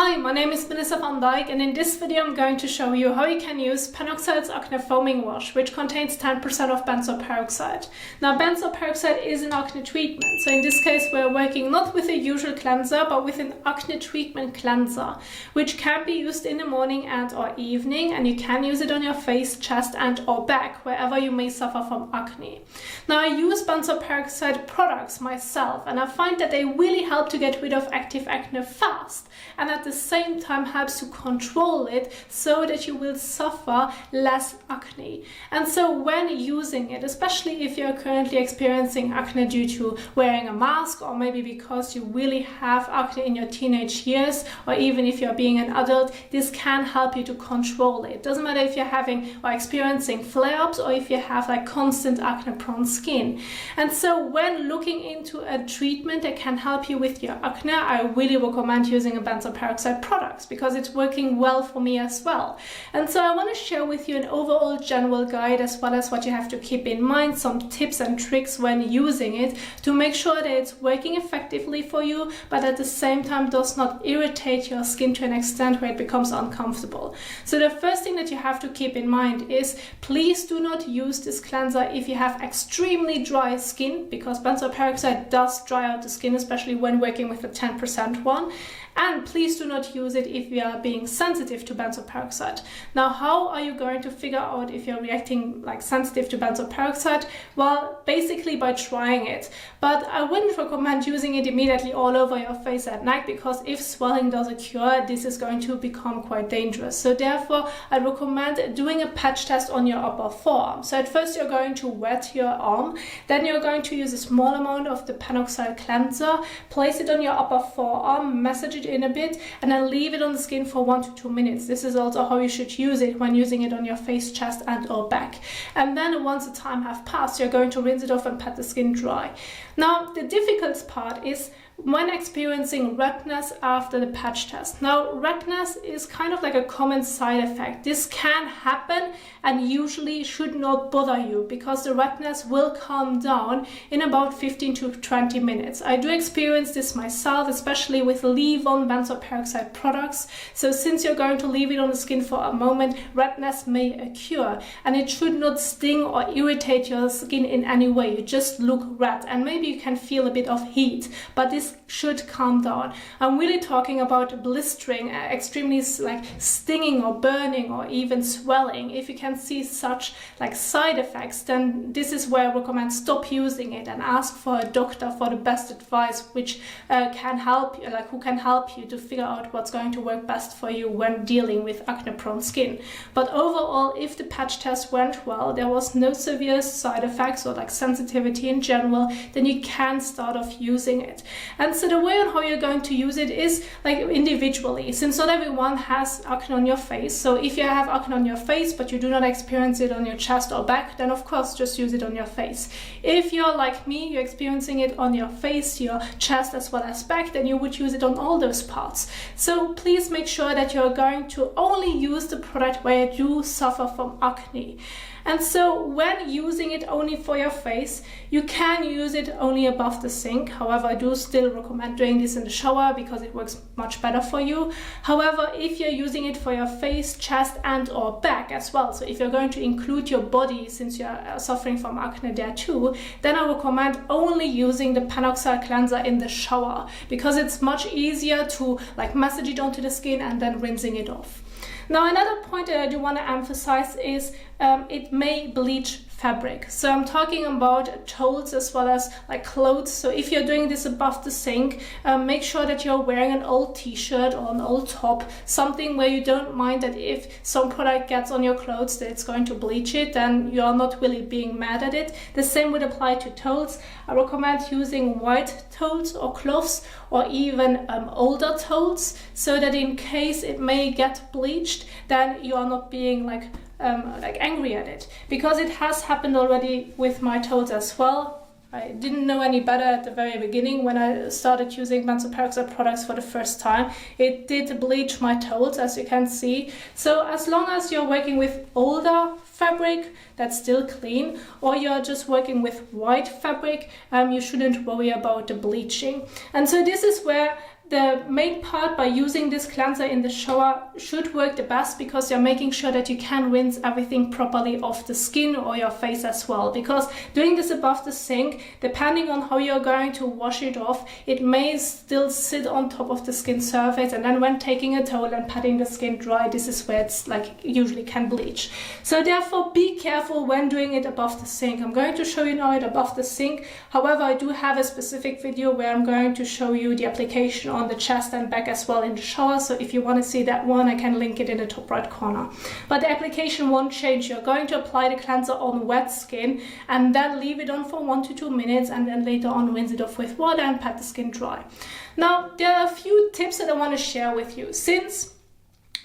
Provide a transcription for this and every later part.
Hi, my name is Melissa van Dijk, and in this video I'm going to show you how you can use PanOxyl's Acne Foaming Wash, which contains 10% of benzoyl peroxide. Now, benzoyl peroxide is an acne treatment, so in this case we're working not with a usual cleanser, but with an acne treatment cleanser, which can be used in the morning and or evening, and you can use it on your face, chest and or back, wherever you may suffer from acne. Now, I use benzoyl peroxide products myself, and I find that they really help to get rid of active acne fast, and at the same time helps to control it so that you will suffer less acne. And so when using it, especially if you're currently experiencing acne due to wearing a mask, or maybe because you really have acne in your teenage years, or even if you're being an adult, this can help you to control it. It doesn't matter if you're having or experiencing flare-ups or if you have like constant acne-prone skin. And so when looking into a treatment that can help you with your acne, I really recommend using a benzoyl peroxide products because it's working well for me as well. And so I want to share with you an overall general guide, as well as what you have to keep in mind, some tips and tricks when using it to make sure that it's working effectively for you, but at the same time does not irritate your skin to an extent where it becomes uncomfortable. So the first thing that you have to keep in mind is please do not use this cleanser if you have extremely dry skin, because benzoyl peroxide does dry out the skin, especially when working with the 10% one. And please do not use it if you are being sensitive to benzoyl peroxide. Now, how are you going to figure out if you're reacting like sensitive to benzoyl peroxide? Well, basically by trying it. But I wouldn't recommend using it immediately all over your face at night, because if swelling does occur, this is going to become quite dangerous. So therefore, I recommend doing a patch test on your upper forearm. So at first you're going to wet your arm, then you're going to use a small amount of the PanOxyl cleanser, place it on your upper forearm, massage it in a bit, and then leave it on the skin for 1 to 2 minutes. This is also how you should use it when using it on your face, chest and or back. And then once the time has passed, you're going to rinse it off and pat the skin dry. Now, the difficult part is when experiencing redness after the patch test. Now, redness is kind of like a common side effect. This can happen and usually should not bother you, because the redness will calm down in about 15 to 20 minutes. I do experience this myself, especially with leave-on benzoyl peroxide products. So since you're going to leave it on the skin for a moment, redness may occur, and it should not sting or irritate your skin in any way. You just look red, and maybe you can feel a bit of heat, but this should calm down. I'm really talking about blistering, extremely like stinging or burning or even swelling. If you can see such like side effects, then this is where I recommend stop using it and ask for a doctor for the best advice, which can help you, like who can help you to figure out what's going to work best for you when dealing with acne-prone skin. But overall, if the patch test went well, there was no severe side effects or like sensitivity in general, then you can start off using it. And so the way on how you're going to use it is like individually, since not everyone has acne on your face. So if you have acne on your face but you do not experience it on your chest or back, then of course just use it on your face. If you're like me, you're experiencing it on your face, your chest as well as back, then you would use it on all those parts. So please make sure that you're going to only use the product where you do suffer from acne. And so when using it only for your face, you can use it only above the sink. However, I do still recommend doing this in the shower because it works much better for you. However, if you're using it for your face, chest and or back as well, so if you're going to include your body since you're suffering from acne there too, then I recommend only using the PanOxyl cleanser in the shower, because it's much easier to like massage it onto the skin and then rinsing it off. Now, another point that I do want to emphasize is it may bleach fabric. So I'm talking about towels as well as like clothes. So if you're doing this above the sink, make sure that you're wearing an old t-shirt or an old top, something where you don't mind that if some product gets on your clothes that it's going to bleach it, then you're not really being mad at it. The same would apply to towels. I recommend using white towels or cloths, or even older towels, so that in case it may get bleached, then you are not being like angry at it, because it has happened already with my towels as well. I didn't know any better at the very beginning when I started using benzoyl peroxide products for the first time. It did bleach my towels, as you can see. So as long as you're working with older fabric that's still clean, or you're just working with white fabric, you shouldn't worry about the bleaching. And so this is where the main part by using this cleanser in the shower should work the best, because you're making sure that you can rinse everything properly off the skin or your face as well. Because doing this above the sink, depending on how you're going to wash it off, it may still sit on top of the skin surface, and then when taking a towel and patting the skin dry, this is where it's like usually can bleach. So therefore be careful when doing it above the sink. I'm going to show you now it above the sink. However, I do have a specific video where I'm going to show you the application on the chest and back as well in the shower. So if you want to see that one, I can link it in the top right corner. But the application won't change. You're going to apply the cleanser on wet skin and then leave it on for 1 to 2 minutes, and then later on rinse it off with water and pat the skin dry. Now, there are a few tips that I want to share with you. Since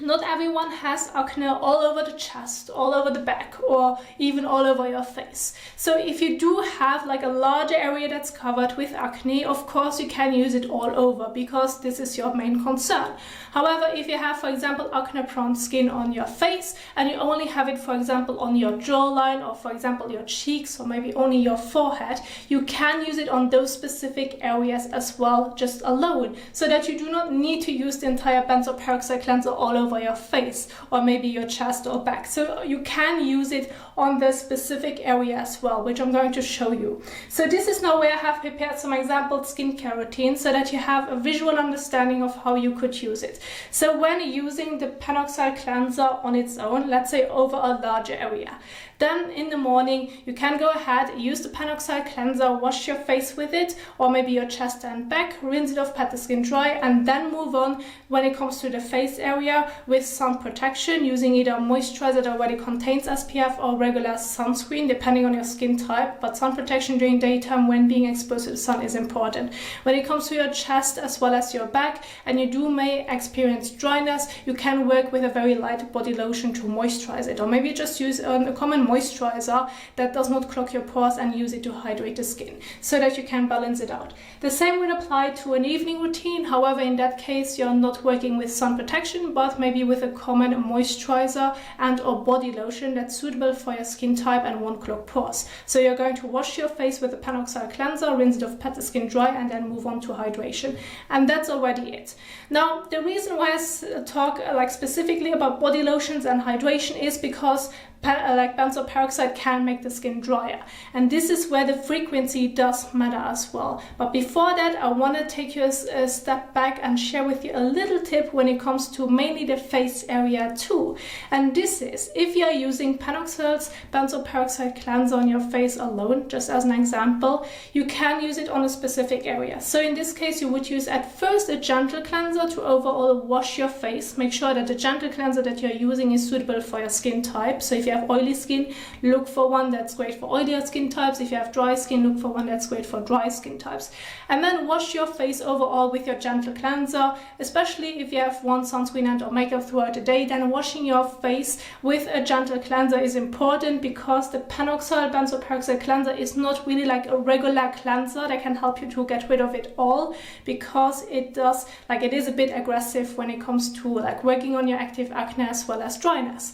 not everyone has acne all over the chest, all over the back, or even all over your face. So if you do have like a larger area that's covered with acne, of course you can use it all over, because this is your main concern. However, if you have, for example, acne-prone skin on your face, and you only have it, for example, on your jawline, or for example your cheeks, or maybe only your forehead, you can use it on those specific areas as well, just alone, so that you do not need to use the entire benzoyl peroxide cleanser all over your face, or maybe your chest or back. So you can use it on the specific area as well, which I'm going to show you. So this is now where I have prepared some example skincare routines, so that you have a visual understanding of how you could use it. So when using the PanOxyl cleanser on its own, let's say over a larger area, then in the morning you can go ahead, use the PanOxyl cleanser, wash your face with it, or maybe your chest and back, rinse it off, pat the skin dry, and then move on when it comes to the face area with sun protection, using either a moisturizer that already contains SPF or regular sunscreen, depending on your skin type. But sun protection during daytime when being exposed to the sun is important. When it comes to your chest as well as your back, and you may experience dryness, you can work with a very light body lotion to moisturize it, or maybe just use a common moisturizer that does not clog your pores and use it to hydrate the skin, so that you can balance it out. The same would apply to an evening routine. However, in that case you're not working with sun protection, but maybe with a common moisturizer and or body lotion that's suitable for your skin type and won't clog pores. So you're going to wash your face with a PanOxyl cleanser, rinse it off, pat the skin dry, and then move on to hydration. And that's already it. Now, the reason why I talk like specifically about body lotions and hydration is because like benzoyl peroxide can make the skin drier, and this is where the frequency does matter as well. But before that, I want to take you a step back and share with you a little tip when it comes to mainly the face area too. And this is, if you are using PanOxyl's benzoyl peroxide cleanser on your face alone, just as an example, you can use it on a specific area. So in this case, you would use at first a gentle cleanser to overall wash your face. Make sure that the gentle cleanser that you're using is suitable for your skin type. So if you have oily skin, look for one that's great for oilier skin types. If you have dry skin, look for one that's great for dry skin types. And then wash your face overall with your gentle cleanser, especially if you have worn sunscreen and or makeup throughout the day. Then washing your face with a gentle cleanser is important, because the PanOxyl benzoyl peroxide cleanser is not really like a regular cleanser that can help you to get rid of it all, because it is a bit aggressive when it comes to like working on your active acne as well as dryness.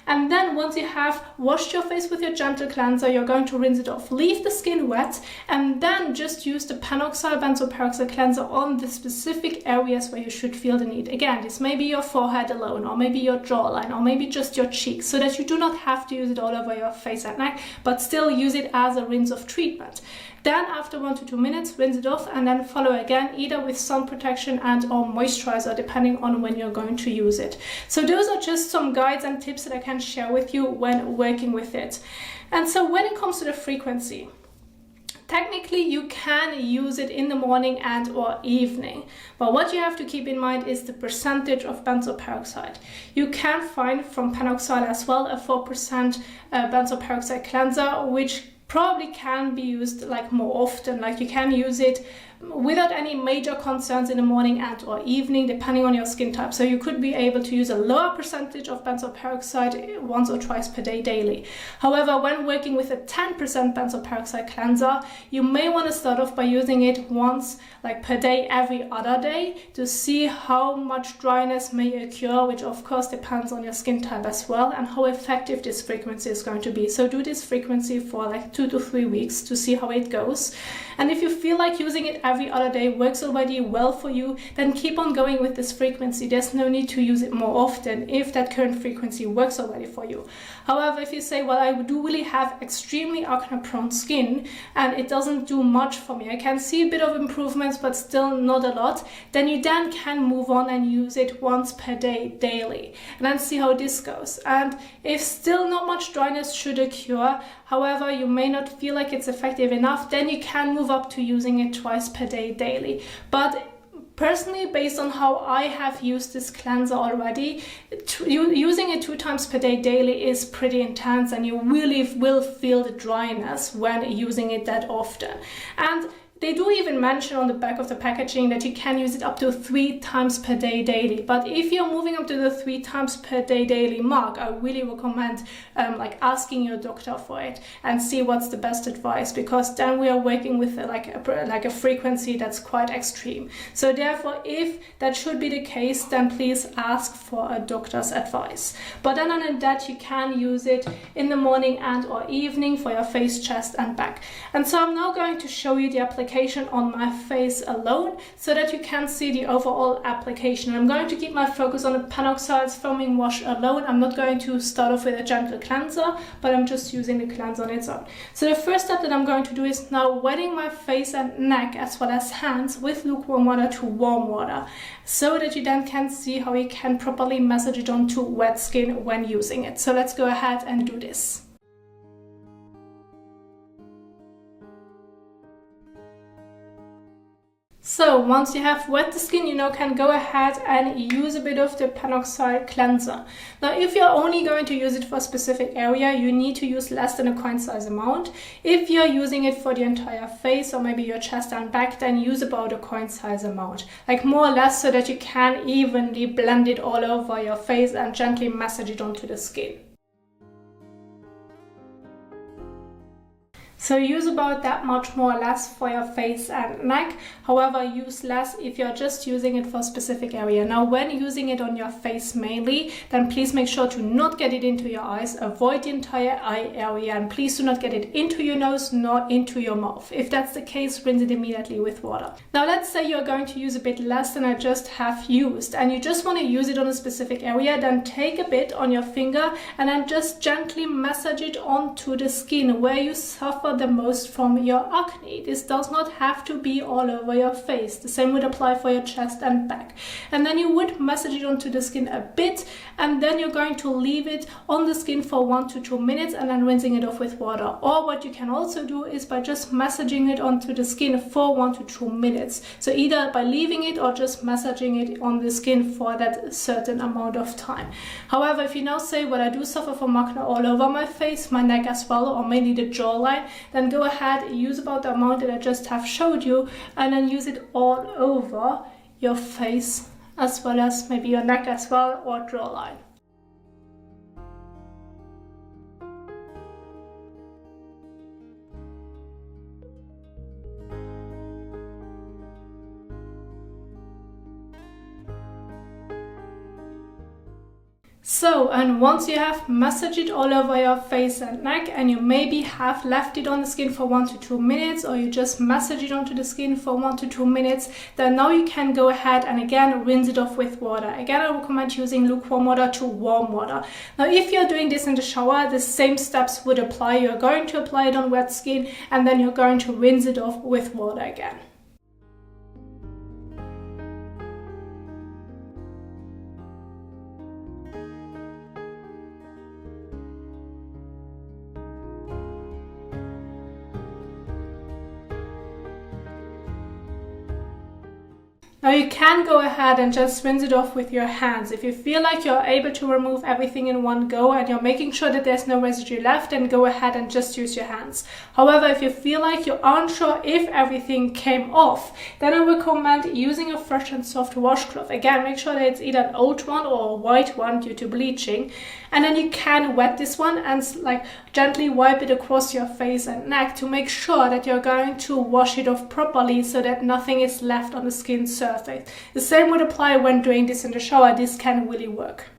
And then once you have washed your face with your gentle cleanser, you're going to rinse it off. Leave the skin wet, and then just use the PanOxyl benzoyl peroxide cleanser on the specific areas where you should feel the need. Again, this may be your forehead alone, or maybe your jawline, or maybe just your cheeks, so that you do not have to use it all over your face and neck, but still use it as a rinse off treatment. Then after 1 to 2 minutes, rinse it off, and then follow again either with sun protection and or moisturizer, depending on when you're going to use it. So those are just some guides and tips that I can share with you when working with it. And so when it comes to the frequency, technically you can use it in the morning and or evening, but what you have to keep in mind is the percentage of benzoyl peroxide. You can find from PanOxyl as well a 4% benzoyl peroxide cleanser, which probably can be used like more often. Like you can use it without any major concerns in the morning and or evening, depending on your skin type. So you could be able to use a lower percentage of benzoyl peroxide once or twice per day daily. However, when working with a 10% benzoyl peroxide cleanser, you may want to start off by using it once like per day every other day to see how much dryness may occur, which of course depends on your skin type as well, and how effective this frequency is going to be. So do this frequency for like 2 to 3 weeks to see how it goes. And if you feel like using it every every other day works already well for you, then keep on going with this frequency. There's no need to use it more often if that current frequency works already for you. However, if you say, well, I do really have extremely acne prone skin and it doesn't do much for me, I can see a bit of improvements but still not a lot, then you then can move on and use it once per day daily and then see how this goes. And if still not much dryness should occur, however, you may not feel like it's effective enough, then you can move up to using it twice per day daily. But personally, based on how I have used this cleanser already, using it 2 times per day daily is pretty intense, and you really will feel the dryness when using it that often. And they do even mention on the back of the packaging that you can use it up to 3 times per day daily. But if you're moving up to the 3 times per day daily mark, I really recommend like asking your doctor for it and see what's the best advice, because then we are working with like a frequency that's quite extreme. So therefore, if that should be the case, then please ask for a doctor's advice. But then other than that, you can use it in the morning and or evening for your face, chest and back. And so I'm now going to show you the application on my face alone so that you can see the overall application. I'm going to keep my focus on the PanOxyl Foaming Wash alone. I'm not going to start off with a gentle cleanser, but I'm just using the cleanser on its own. So the first step that I'm going to do is now wetting my face and neck as well as hands with lukewarm water to warm water, so that you then can see how you can properly massage it onto wet skin when using it. So let's go ahead and do this. So once you have wet the skin, you now can go ahead and use a bit of the PanOxyl cleanser. Now, if you're only going to use it for a specific area, you need to use less than a coin size amount. If you're using it for the entire face or maybe your chest and back, then use about a coin size amount, like more or less, so that you can evenly blend it all over your face and gently massage it onto the skin. So use about that much more or less for your face and neck. However, use less if you're just using it for a specific area. Now, when using it on your face mainly, then please make sure to not get it into your eyes. Avoid the entire eye area, and please do not get it into your nose nor into your mouth. If that's the case, rinse it immediately with water. Now, let's say you're going to use a bit less than I just have used, and you just want to use it on a specific area. Then take a bit on your finger and then just gently massage it onto the skin where you suffer the most from your acne. This does not have to be all over your face. The same would apply for your chest and back. And then you would massage it onto the skin a bit, and then you're going to leave it on the skin for 1 to 2 minutes and then rinsing it off with water. Or what you can also do is by just massaging it onto the skin for 1 to 2 minutes. So either by leaving it or just massaging it on the skin for that certain amount of time. However, if you now say, well, I do suffer from acne all over my face, my neck as well, or mainly the jawline, then go ahead, use about the amount that I just have showed you, and then use it all over your face as well as maybe your neck as well, or jawline. So, and once you have massaged it all over your face and neck, and you maybe have left it on the skin for 1 to 2 minutes, or you just massage it onto the skin for 1 to 2 minutes, then now you can go ahead and again rinse it off with water. Again, I recommend using lukewarm water to warm water. Now, if you're doing this in the shower, the same steps would apply. You're going to apply it on wet skin, and then you're going to rinse it off with water again. Now you can go ahead and just rinse it off with your hands. If you feel like you're able to remove everything in one go and you're making sure that there's no residue left, then go ahead and just use your hands. However, if you feel like you aren't sure if everything came off, then I recommend using a fresh and soft washcloth. Again, make sure that it's either an old one or a white one due to bleaching. And then you can wet this one and like gently wipe it across your face and neck to make sure that you're going to wash it off properly so that nothing is left on the skin surface. The same would apply when doing this in the shower. This can really work.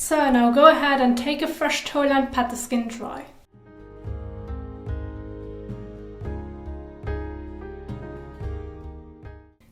So now go ahead and take a fresh towel and pat the skin dry.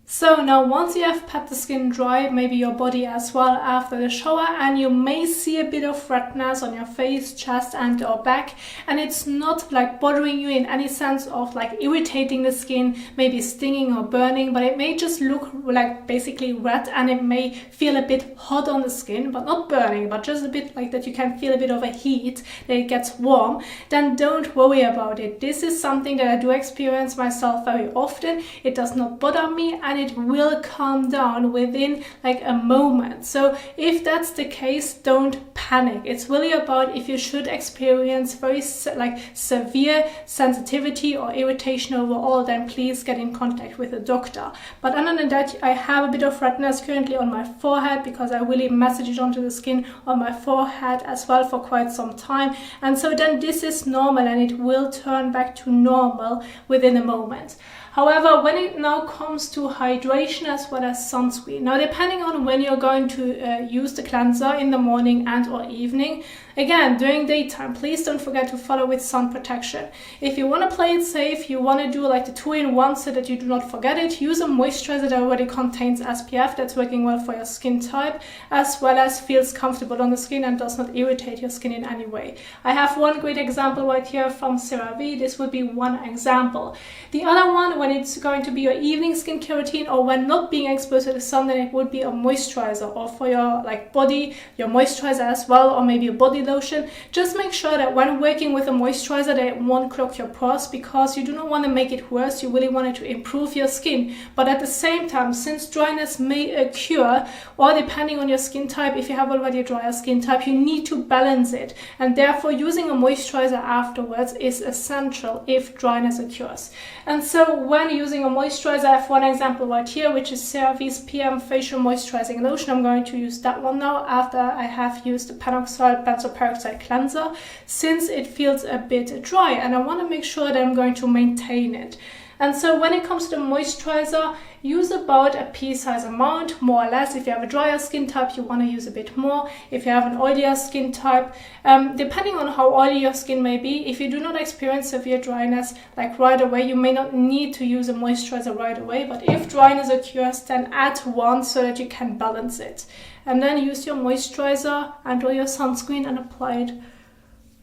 So now once you have pat the skin dry, maybe your body as well after the shower, and you may see a bit of redness on your face, chest and or back, and it's not like bothering you in any sense of like irritating the skin, maybe stinging or burning, but it may just look like basically red, and it may feel a bit hot on the skin, but not burning, but just a bit like that you can feel a bit of a heat, that it gets warm, then don't worry about it. This is something that I do experience myself very often. It does not bother me, and it will calm down within like a moment. So if that's the case, don't panic. It's really about if you should experience very like severe sensitivity or irritation overall, then please get in contact with a doctor. But other than that, I have a bit of redness currently on my forehead because I really massage it onto the skin on my forehead as well for quite some time, and so then this is normal and it will turn back to normal within a moment. However, when it now comes to hydration as well as sunscreen, now depending on when you're going to use the cleanser in the morning and or evening, again, during daytime, please don't forget to follow with sun protection. If you want to play it safe, you want to do like the 2-in-1 so that you do not forget it, use a moisturizer that already contains SPF that's working well for your skin type, as well as feels comfortable on the skin and does not irritate your skin in any way. I have one great example right here from CeraVe. This would be one example. The other one, when it's going to be your evening skincare routine or when not being exposed to the sun, then it would be a moisturizer, or for your like body, your moisturizer as well, or maybe a body lotion. Just make sure that when working with a moisturizer that it won't clog your pores, because you do not want to make it worse. You really want it to improve your skin, but at the same time, since dryness may occur, or depending on your skin type, if you have already a drier skin type, you need to balance it, and therefore using a moisturizer afterwards is essential if dryness occurs. And so when using a moisturizer, I have one example right here, which is CeraVe's PM Facial Moisturizing Lotion. I'm going to use that one now after I have used the PanOxyl Benzoyl Peroxide Cleanser, since it feels a bit dry and I want to make sure that I'm going to maintain it. And so when it comes to the moisturizer, use about a pea-size amount, more or less. If you have a drier skin type, you want to use a bit more. If you have an oilier skin type, depending on how oily your skin may be, if you do not experience severe dryness like right away, you may not need to use a moisturizer right away. But if dryness occurs, then add one so that you can balance it. And then use your moisturizer and or your sunscreen and apply it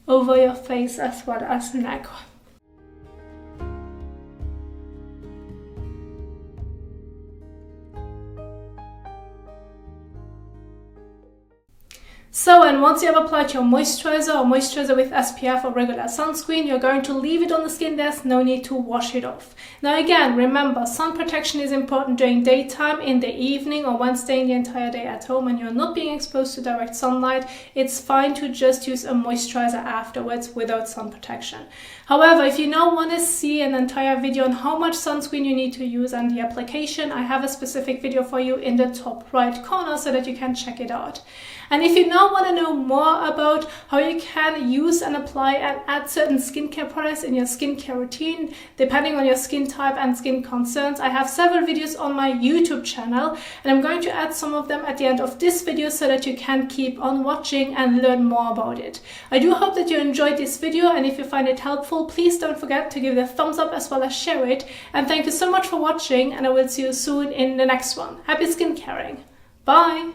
over your face as well as neck. So, and once you have applied your moisturizer or moisturizer with SPF or regular sunscreen, you're going to leave it on the skin. There's no need to wash it off. Now again, remember, sun protection is important during daytime, in the evening, or when staying the entire day at home and you're not being exposed to direct sunlight. It's fine to just use a moisturizer afterwards without sun protection. However, if you now want to see an entire video on how much sunscreen you need to use and the application, I have a specific video for you in the top right corner so that you can check it out. And if you now want to know more about how you can use and apply and add certain skincare products in your skincare routine, depending on your skin type and skin concerns, I have several videos on my YouTube channel, and I'm going to add some of them at the end of this video so that you can keep on watching and learn more about it. I do hope that you enjoyed this video, and if you find it helpful, please don't forget to give it a thumbs up as well as share it. And thank you so much for watching, and I will see you soon in the next one. Happy skincaring. Bye!